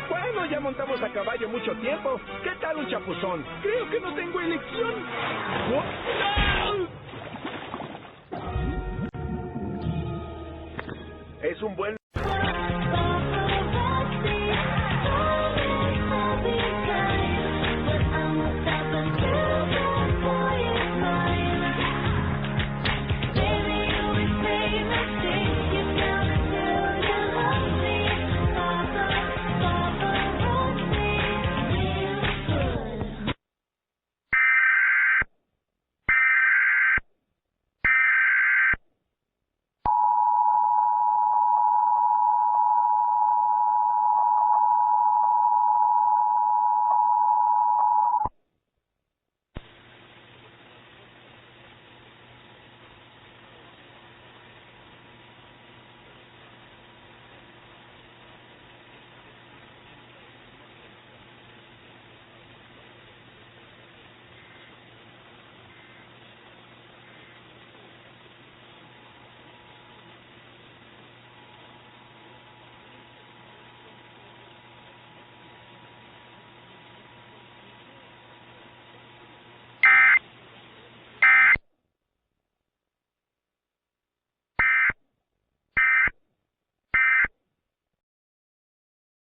Bueno, ya montamos a caballo mucho tiempo. ¿Qué tal un chapuzón? Creo que no tengo elección. Es un buen...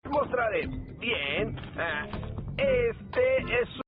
Mostraré. Bien. Este es